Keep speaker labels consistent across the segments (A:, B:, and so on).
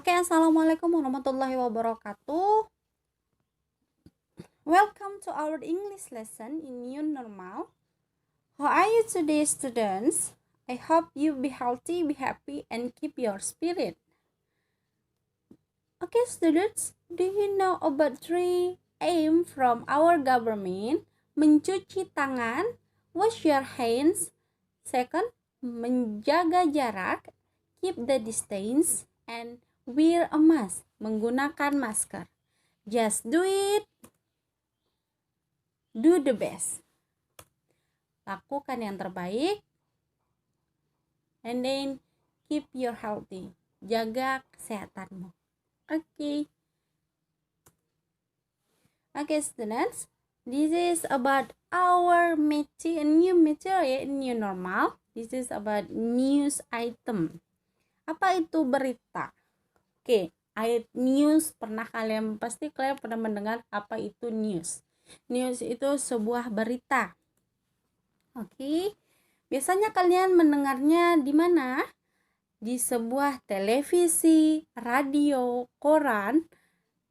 A: Oke, assalamualaikum warahmatullahi wabarakatuh. Welcome to our English lesson in new normal. How are you today, students? I hope you be healthy, be happy, and keep your spirit. Okay, students, do you know about 3 aim from our government? Mencuci tangan, wash your hands. Second, menjaga jarak, keep the distance, and wear a mask, menggunakan masker. Just do it. Do the best. Lakukan yang terbaik. And then keep your healthy. Jaga kesehatanmu. Okay. Okay, students. This is about our new material, new normal. This is about news item. Apa itu berita? Oke, news pasti kalian pernah mendengar apa itu news. News itu sebuah berita. Oke. Biasanya kalian mendengarnya di mana? Di sebuah televisi, radio, koran.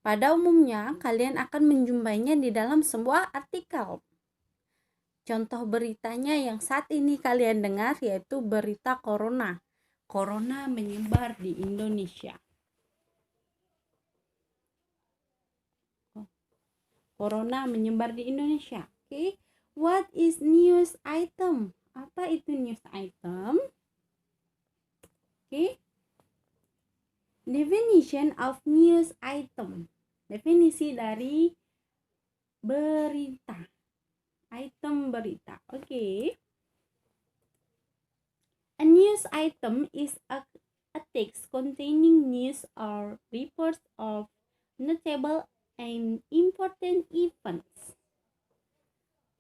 A: Pada umumnya kalian akan menjumpainya di dalam sebuah artikel. Contoh beritanya yang saat ini kalian dengar yaitu berita corona. Corona menyebar di Indonesia. Corona menyebar di Indonesia. Oke. What is news item? Apa itu news item? Oke. Definition of news item. Definisi dari berita. Item berita. Oke. A news item is a text containing news or reports of notable and important events.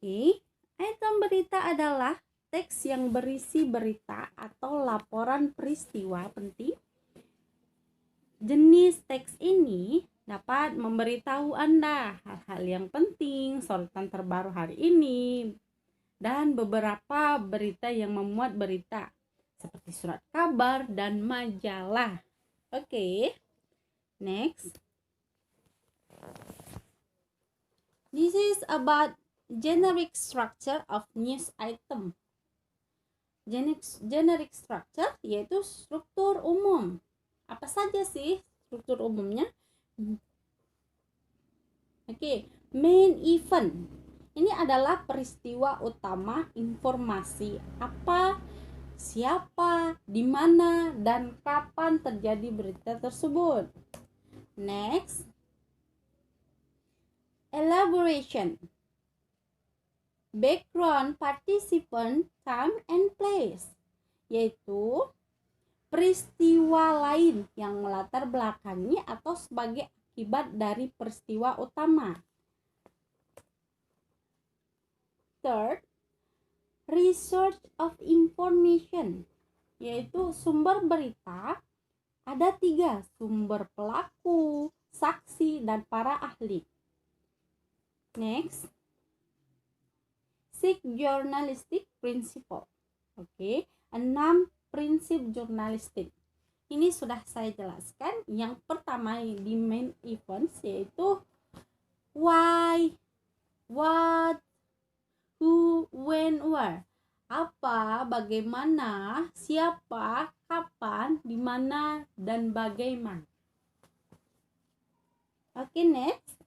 A: Oke. Item berita adalah teks yang berisi berita atau laporan peristiwa penting. Jenis teks ini dapat memberitahu Anda hal-hal yang penting, sorotan terbaru hari ini, dan beberapa berita yang memuat berita, seperti surat kabar dan majalah. Oke. Next. This is about generic structure of news item. Generic structure yaitu struktur umum. Apa saja sih struktur umumnya? Oke, main event. Ini adalah peristiwa utama, informasi apa, siapa, di mana, dan kapan terjadi berita tersebut. Next. Elaboration. Background, participant, time, and place. Yaitu peristiwa lain yang melatar belakangi atau sebagai akibat dari peristiwa utama. Third, research of information, yaitu sumber berita. Ada 3, sumber pelaku, saksi, dan para ahli. Next, six journalistic principle. Oke, 6 prinsip jurnalistik. Ini sudah saya jelaskan. Yang pertama di main events yaitu why, what, who, when, where. Apa, bagaimana, siapa, kapan, di mana, dan bagaimana. Oke, next.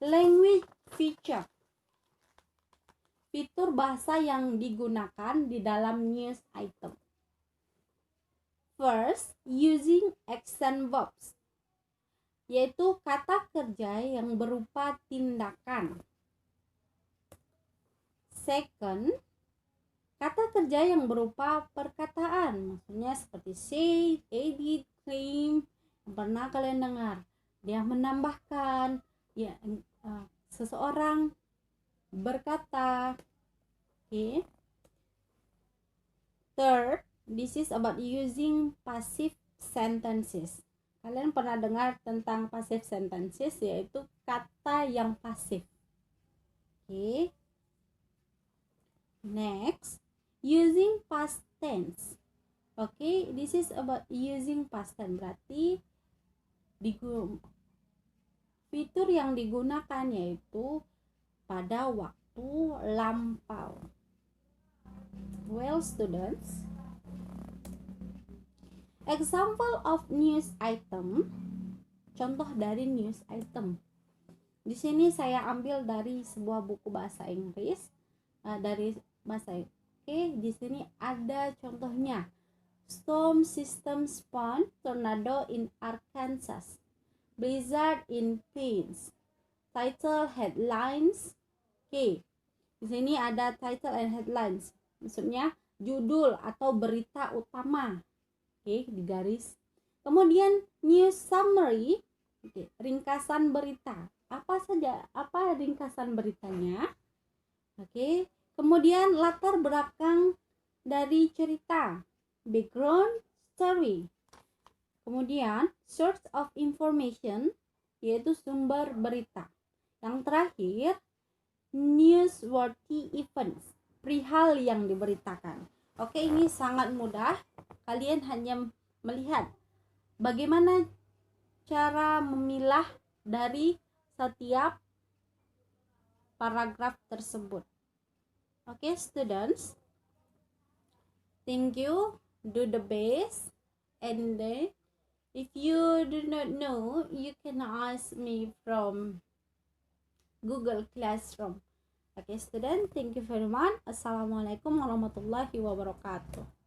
A: Language feature. Fitur bahasa yang digunakan di dalam news item. First, using action verbs, yaitu kata kerja yang berupa tindakan. Second, kata kerja yang berupa perkataan, maksudnya seperti say, edit, claim, yang pernah kalian dengar. Dia menambahkan, ya, seseorang berkata. Okay. Third, this is about using passive sentences. Kalian pernah dengar tentang passive sentences, yaitu kata yang pasif. Okay. Next, using past tense. Okay, this is about using past tense. Berarti fitur yang digunakan yaitu pada waktu lampau. Well, students, example of news item. Contoh dari news item. Di sini saya ambil dari sebuah buku bahasa Inggris, dari bahasa. Oke, di sini ada contohnya. Storm system spawned tornado in Arkansas. Blizzard in Phoenix. Title headlines. Oke, di sini ada title and headlines. Maksudnya judul atau berita utama. Oke, di garis. Kemudian news summary. Oke, ringkasan berita. Apa ringkasan beritanya? Oke, kemudian latar belakang dari cerita, background story. Kemudian source of information, yaitu sumber berita. Yang terakhir, newsworthy events, perihal yang diberitakan. Oke, ini sangat mudah. Kalian hanya melihat bagaimana cara memilah dari setiap paragraf tersebut. Okay, students, thank you. Do the best, and then if you do not know, you can ask me from Google Classroom. Okay, student, thank you very much. Assalamualaikum warahmatullahi wabarakatuh.